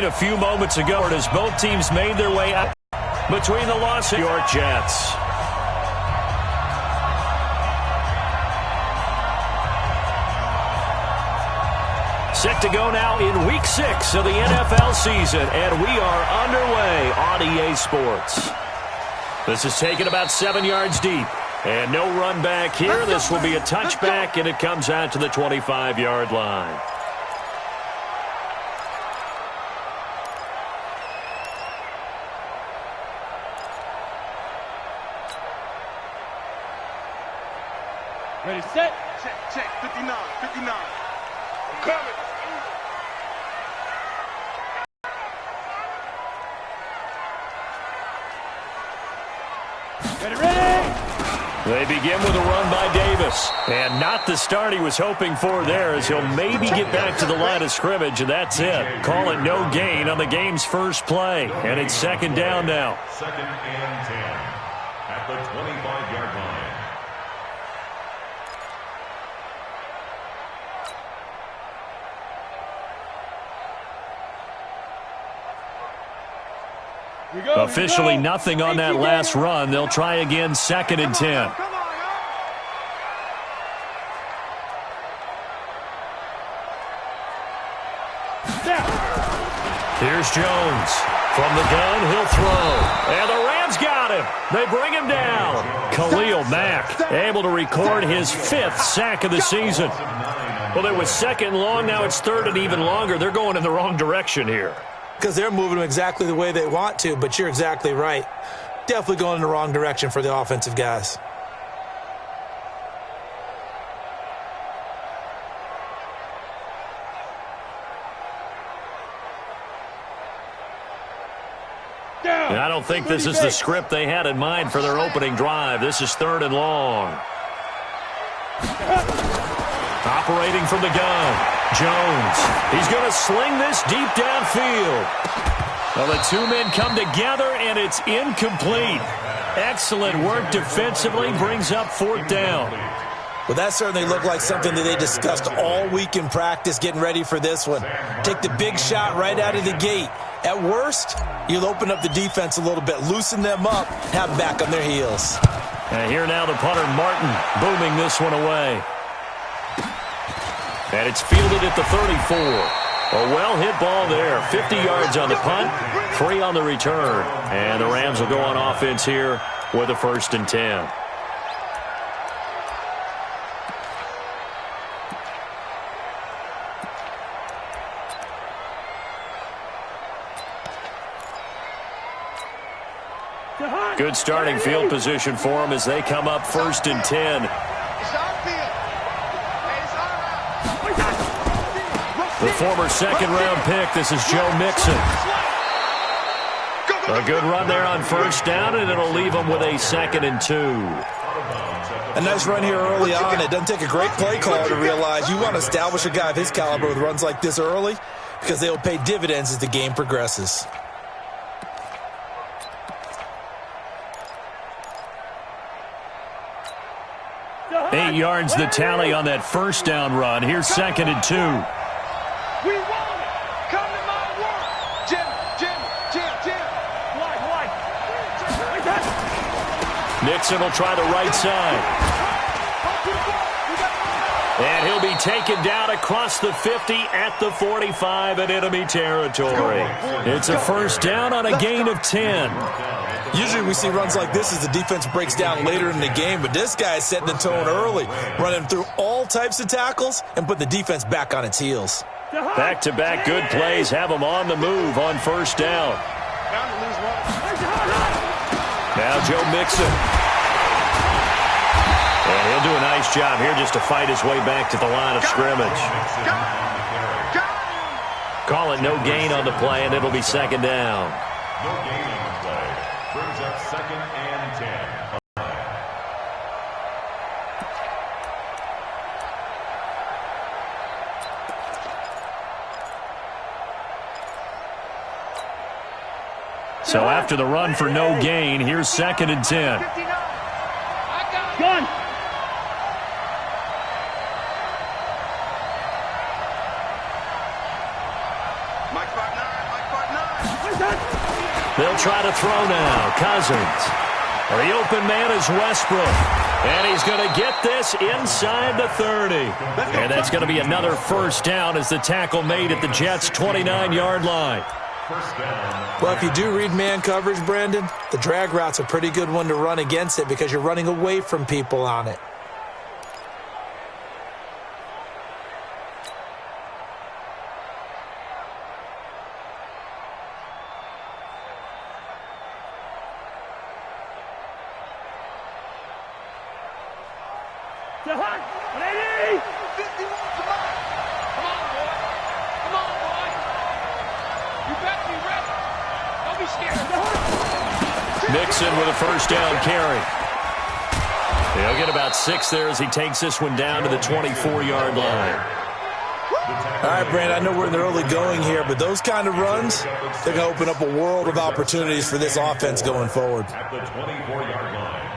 A few moments ago, as both teams made their way up between the Los Angeles Jets. Set to go now in Week 6 of the NFL season, and we are underway on EA Sports. This is taken about 7 yards deep, and no run back here. This will be a touchback, and it comes out to the 25-yard line. Ready, set. Check, 59. I'm coming. Ready. They begin with a run by Davis. And not the start he was hoping for there, as he'll maybe get back to the line of scrimmage, and that's it. Call it no gain on the game's first play. And it's second down now. Second and 10 at the 25-yard line. Officially nothing on that last run. They'll try again, second and 10. Here's Jones. From the gun, he'll throw. And the Rams got him. They bring him down. Khalil Mack able to record his 5th sack of the season. Well, it was second long. Now it's third and even longer. They're going in the wrong direction here. Because they're moving them exactly the way they want to, but you're exactly right. Definitely going in the wrong direction for the offensive guys. And I don't think this is the script they had in mind for their opening drive. This is third and long. Operating from the gun. Jones, he's going to sling this deep downfield. Well, the two men come together, and it's incomplete. Excellent work defensively, brings up fourth down. Well, that certainly looked like something that they discussed all week in practice, getting ready for this one. Take the big shot right out of the gate. At worst, you'll open up the defense a little bit, loosen them up, have them back on their heels. And here now the punter, Martin, booming this one away. And it's fielded at the 34. A well-hit ball there. 50 yards on the punt, 3 on the return. And the Rams will go on offense here with a 1st and 10. Good starting field position for them as they come up 1st and 10. The former second-round pick, this is Joe Mixon. A good run there on 1st down, and it'll leave them with a 2nd and 2. A nice run here early on. It doesn't take a great play caller to realize you want to establish a guy of his caliber with runs like this early, because they'll pay dividends as the game progresses. Eight yards the tally on that 1st down run. Here's 2nd and 2. We want it. Come to my work. Jim. Wide. Nixon will try the right side. And he'll be taken down across the 50 at the 45 in enemy territory. It's a 1st down on a gain of 10. Usually we see runs like this as the defense breaks down later in the game, but this guy is setting the tone early, running through all types of tackles and put the defense back on its heels. Back-to-back good plays have them on the move on 1st down. Now Joe Mixon. And he'll do a nice job here just to fight his way back to the line of scrimmage. Call it no gain on the play, and it'll be 2nd down. No gain on the play. Brings up 2nd and 10. So after the run for no gain, here's 2nd and 10. Gun. Mike 5'9", They'll try to throw now. Cousins. The open man is Westbrook. And he's going to get this inside the 30. And that's going to be another first down as the tackle made at the Jets' 29-yard line. Well, if you do read man coverage, Brandon, the drag route's a pretty good one to run against it because you're running away from people on it. Mixon with a first down carry. He'll get about 6 there as he takes this one down to the 24-yard line. All right, Brandon, I know we're in the early going here, but those kind of runs, they're going to open up a world of opportunities for this offense going forward. At the 24-yard line.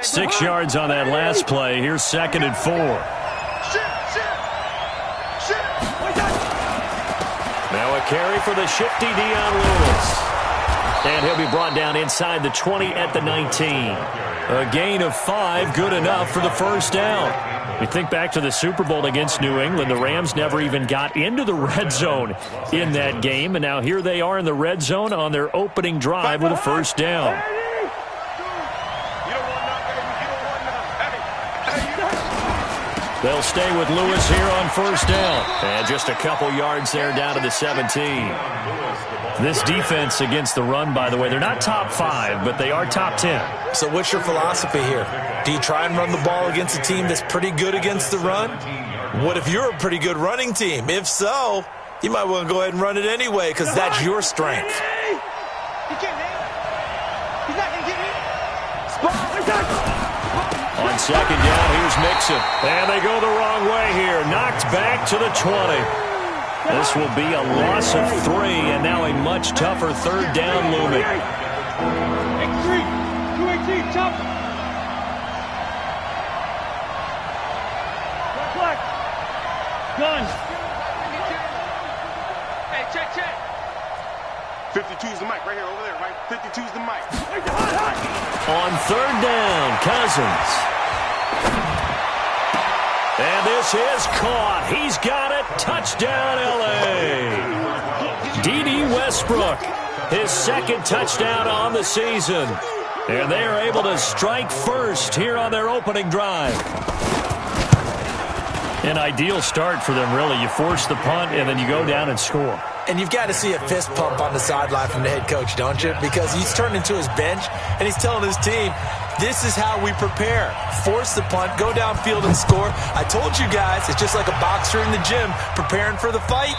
Six yards on that last play. Here's 2nd and 4. Now a carry for the shifty Dion Lewis. And he'll be brought down inside the 20 at the 19. A gain of 5, good enough for the first down. We think back to the Super Bowl against New England. The Rams never even got into the red zone in that game. And now here they are in the red zone on their opening drive with a first down. They'll stay with Lewis here on first down. And just a couple yards there down to the 17. This defense against the run, by the way, they're not top 5, but they are top 10. So what's your philosophy here? Do you try and run the ball against a team that's pretty good against the run? What if you're a pretty good running team? If so, you might want to go ahead and run it anyway because that's your strength. On second down, here's Mixon. And they go the wrong way here. Knocked back to the 20. This will be a loss of 3, and now a much tougher third down looming. Gun. Hey, check. 52's the mic right here, over there, right? 52's the mic. On third down, Cousins. And this is caught. He's got it. Touchdown, L.A. D.D. Westbrook, his 2nd touchdown on the season. And they are able to strike first here on their opening drive. An ideal start for them, really. You force the punt, and then you go down and score. And you've got to see a fist pump on the sideline from the head coach, don't you? Because he's turned into his bench, and he's telling his team, this is how we prepare. Force the punt, go downfield and score. I told you guys, it's just like a boxer in the gym preparing for the fight.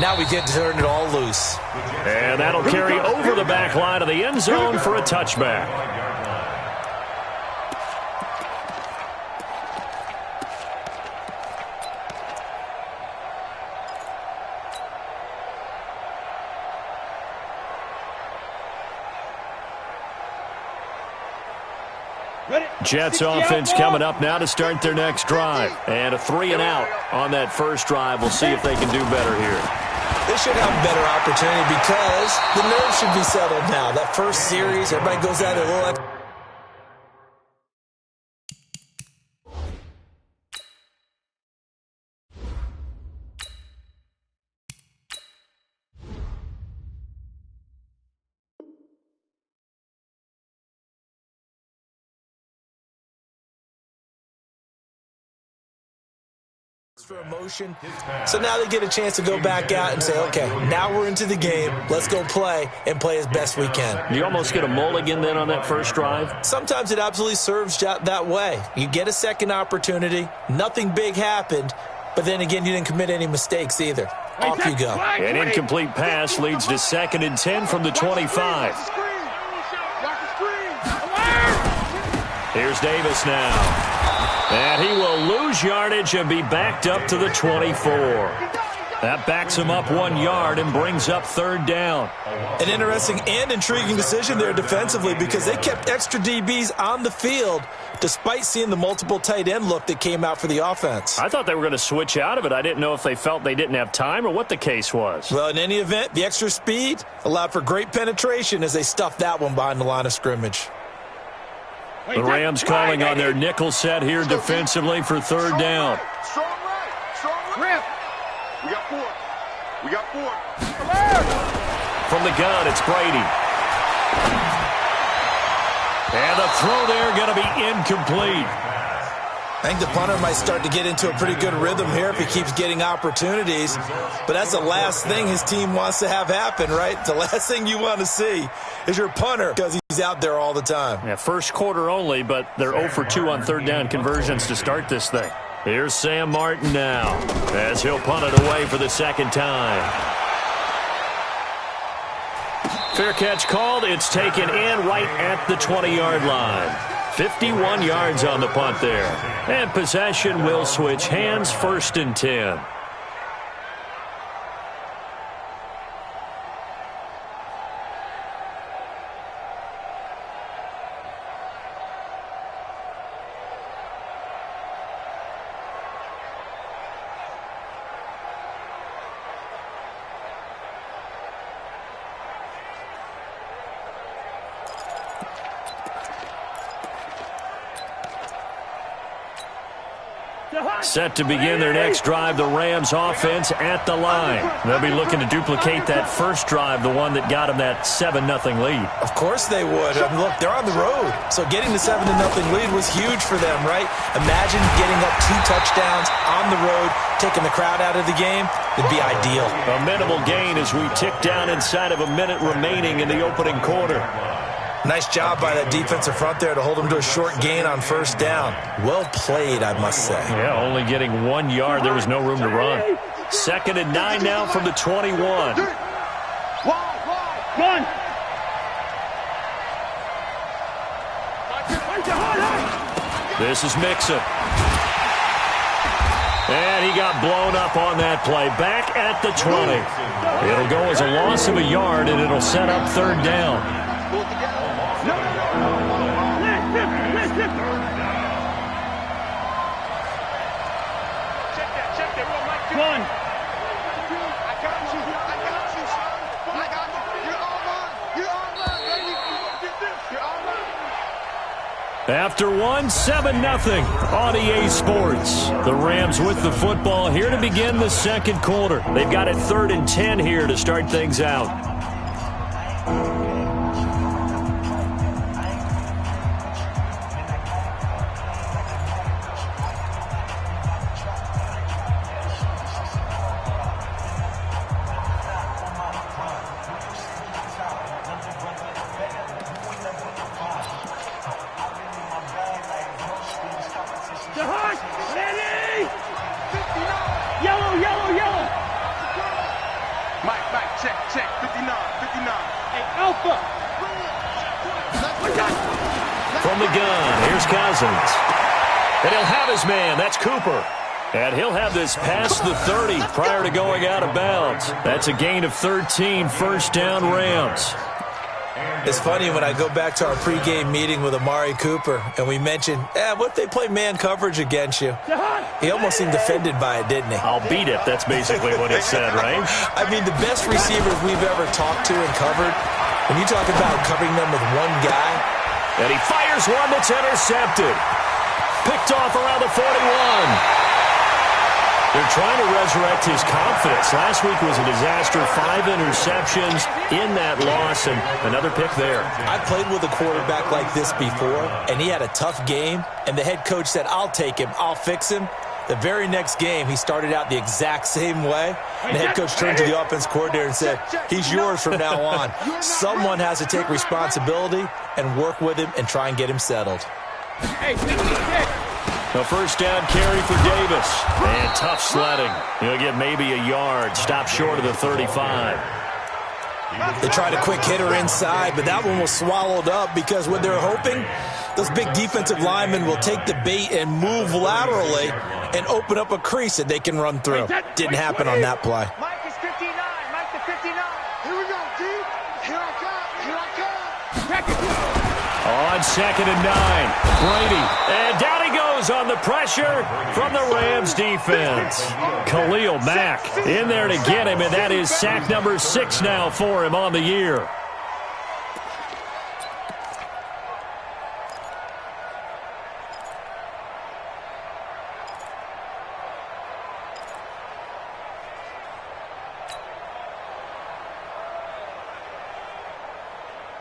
Now we get to turn it all loose. And that'll carry over the back line of the end zone for a touchback. Jets offense coming up now to start their next drive. And a 3-and-out on that first drive. We'll see if they can do better here. They should have a better opportunity because the nerves should be settled now. That first series, everybody goes out a little extra. For emotion. So now they get a chance to go back out and say, okay, now we're into the game. Let's go play and play as best we can. You almost get a mulligan then on that first drive? Sometimes it absolutely serves that way. You get a second opportunity. Nothing big happened. But then again, you didn't commit any mistakes either. Off you go. An incomplete pass leads to 2nd and 10 from the 25. Here's Davis now. And he will lose yardage and be backed up to the 24. That backs him up 1 yard and brings up third down. An interesting and intriguing decision there defensively because they kept extra DBs on the field despite seeing the multiple tight end look that came out for the offense. I thought they were going to switch out of it. I didn't know if they felt they didn't have time or what the case was. Well, in any event, the extra speed allowed for great penetration as they stuffed that one behind the line of scrimmage. The Rams calling on their nickel set here defensively for third down. Strong right. Strong right. We got 4. We got 4. From the gun, it's Brady. And the throw there going to be incomplete. I think the punter might start to get into a pretty good rhythm here if he keeps getting opportunities. But that's the last thing his team wants to have happen, right? The last thing you want to see is your punter because he's out there all the time. Yeah, first quarter only, but they're 0 for 2 on third down conversions to start this thing. Here's Sam Martin now as he'll punt it away for the second time. Fair catch called. It's taken in right at the 20-yard line. 51 yards on the punt there. And possession will switch hands, 1st and 10. Set to begin their next drive, the Rams offense at the line. They'll be looking to duplicate that first drive, the one that got them that 7-0 lead. Of course they would. I mean, look, they're on the road. So getting the 7-0 lead was huge for them, right? Imagine getting up 2 touchdowns on the road, taking the crowd out of the game. It'd be ideal. A minimal gain as we tick down inside of a minute remaining in the opening quarter. Nice job by that defensive front there to hold them to a short gain on first down. Well played, I must say. Yeah, only getting 1 yard. There was no room to run. 2nd and 9 now from the 21. Run! This is Mixon. And he got blown up on that play. Back at the 20. It'll go as a loss of a yard, and it'll set up third down. Run! After one, 7-0 on EA Sports. The Rams with the football here to begin the second quarter. They've got it 3rd and 10 here to start things out. From the gun, here's Cousins. And he'll have his man. That's Cooper. And he'll have this past the 30 prior to going out of bounds. That's a gain of 13, first down Rams. It's funny when I go back to our pregame meeting with Amari Cooper and we mentioned, what if they play man coverage against you? He almost seemed offended by it, didn't he? I'll beat it. That's basically what he said, right? I mean, the best receivers we've ever talked to and covered, when you talk about covering them with one guy. And he fires one that's intercepted. Picked off around the 41. They're trying to resurrect his confidence. Last week was a disaster. 5 interceptions in that loss, and another pick there. I played with a quarterback like this before, and he had a tough game, and the head coach said, I'll take him, I'll fix him. The very next game, he started out the exact same way. And the head coach turned to the offense coordinator and said, he's yours from now on. Someone has to take responsibility and work with him and try and get him settled. A first down carry for Davis. And tough sledding. He'll get maybe a yard. Stop short of the 35. They tried a quick hitter inside, but that one was swallowed up because what they're hoping, those big defensive linemen will take the bait and move laterally and open up a crease that they can run through. Didn't happen on that play. Mike is 59. Mike the 59. Here we go, D. Here I come. Here I come. On 2nd and 9, Brady. And down he goes on the pressure from the Rams defense. Khalil Mack in there to get him, and that is sack number 6 now for him on the year.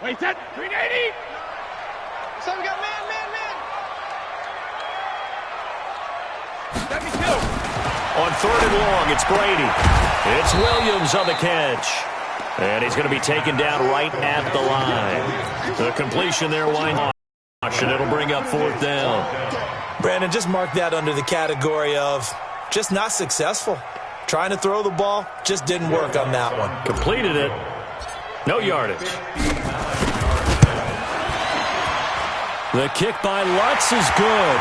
Wait, that 380. So we got man. 72. On 3rd and long, it's Brady. It's Williams on the catch. And he's going to be taken down right at the line. The completion there, Weinhoff, and it'll bring up 4th down. Brandon, just mark that under the category of just not successful. Trying to throw the ball, just didn't work on that one. Completed it. No yardage. The kick by Lutz is good.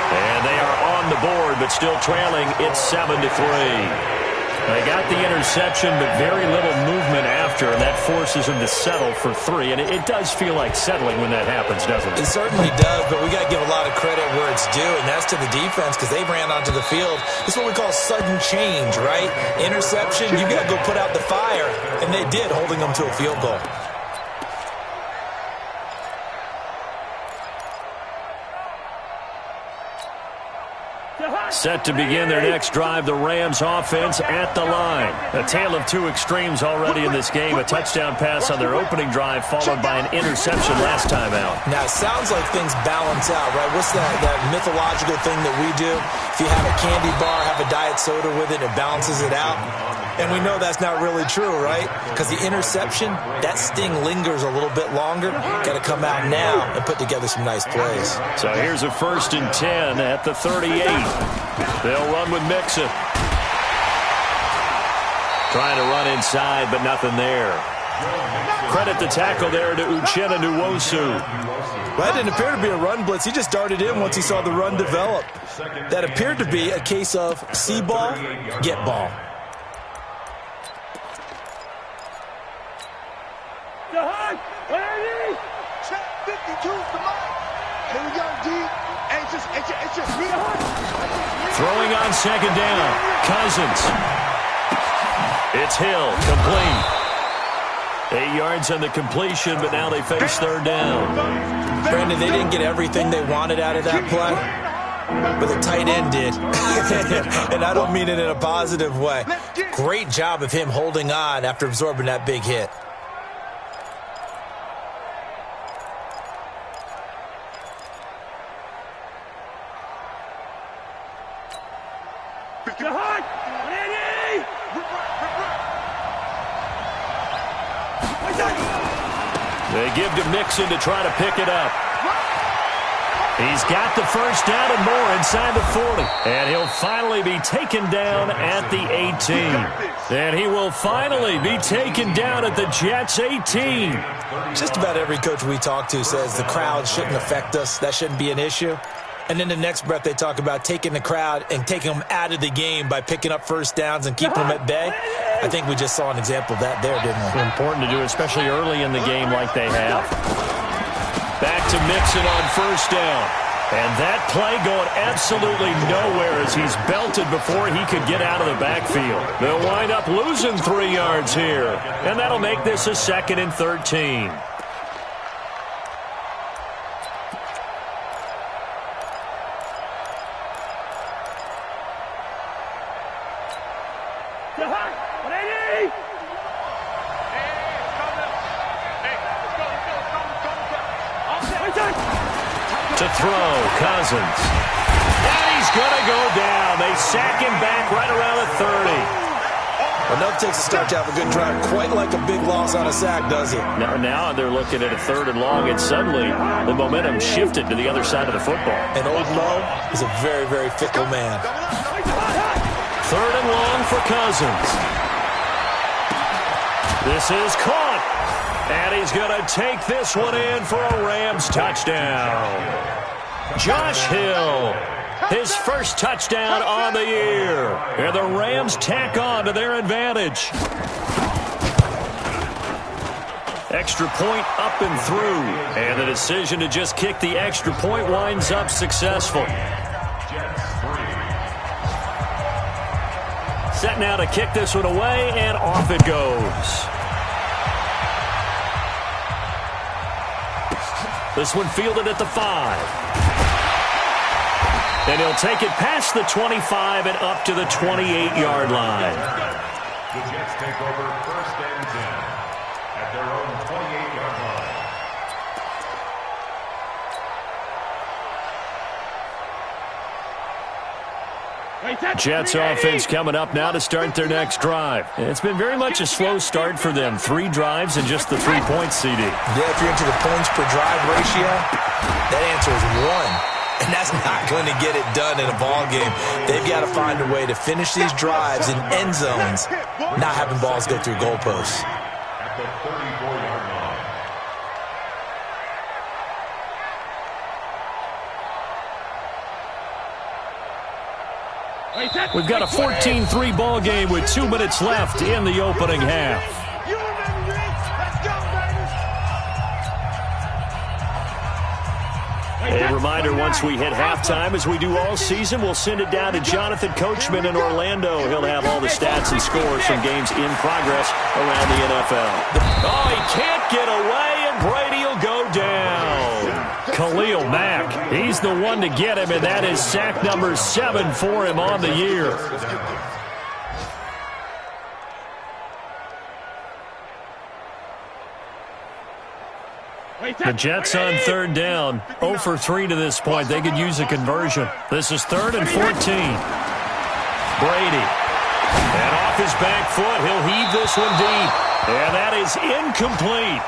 And they are on the board, but still trailing. It's 7-3. They got the interception, but very little movement after, and that forces them to settle for 3. And it does feel like settling when that happens, doesn't it? It certainly does, but we got to give a lot of credit where it's due, and that's to the defense because they ran onto the field. This is what we call sudden change, right? Interception, you got to go put out the fire, and they did, holding them to a field goal. Set to begin their next drive, the Rams offense at the line. A tale of 2 extremes already in this game. A touchdown pass on their opening drive followed by an interception last time out. Now, it sounds like things balance out, right? What's that mythological thing that we do? If you have a candy bar, have a diet soda with it, it balances it out. And we know that's not really true, right? Because the interception, that sting lingers a little bit longer. Got to come out now and put together some nice plays. So here's a 1st and 10 at the 38. They'll run with Mixon. Trying to run inside, but nothing there. Credit the tackle there to Uchenna Nwosu. That didn't appear to be a run blitz. He just darted in once he saw the run develop. That appeared to be a case of see ball, get ball. Check 52 to Mike. Here we go, D. It's just me. Throwing on 2nd down. Cousins. It's Hill, complete. 8 yards on the completion, but now they face 3rd down. Brandon, they didn't get everything they wanted out of that play, but the tight end did. And I don't mean it in a positive way. Great job of him holding on after absorbing that big hit. They give to Mixon to try to pick it up. He's got the 1st down and more inside the 40. And he'll finally be taken down at the 18. And he will finally be taken down at the Jets' 18. Just about every coach we talk to says the crowd shouldn't affect us. That shouldn't be an issue. And in the next breath, they talk about taking the crowd and taking them out of the game by picking up 1st downs and keeping them at bay. I think we just saw an example of that there, didn't we? Important to do, especially early in the game like they have. Back to Mixon on 1st down. And that play going absolutely nowhere as he's belted before he could get out of the backfield. They'll wind up losing 3 yards here. And that'll make this a 2nd and 13. To throw, Cousins. And he's going to go down. They sack him back right around the 30. Enough takes a start to have a good drive. Quite like a big loss on a sack, does it? Now they're looking at a 3rd and long, and suddenly the momentum shifted to the other side of the football. And old Mo is a very, very fickle man. 3rd and long for Cousins. This is caught. And he's going to take this one in for a Rams touchdown. Josh Hill, his first touchdown on the year. And the Rams tack on to their advantage. Extra point up and through. And the decision to just kick the extra point winds up successful. Set now to kick this one away, and off it goes. This one fielded at the 5. And he'll take it past the 25 and up to the 28-yard line. The Jets take over first and 10 at their own 28-yard line. Jets offense coming up now to start their next drive. It's been very much a slow start for them. 3 drives and just the 3 points, CD. Yeah, if you're into the points per drive ratio, that answer is 1. And that's not going to get it done in a ball game. They've got to find a way to finish these drives in end zones, not having balls go through goalposts. At the 34-yard line. We've got a 14-3 ball game with 2 minutes left in the opening half. A reminder, once we hit halftime, as we do all season, we'll send it down to Jonathan Coachman in Orlando. He'll have all the stats and scores from games in progress around the NFL. Oh, he can't get away, and Brady will go down. Khalil Mack, he's the one to get him, and that is sack number 7 for him on the year. The Jets on 3rd down, 0 for 3 to this point. They could use a conversion. This is 3rd and 14. Brady. And off his back foot, he'll heave this one deep. And that is incomplete.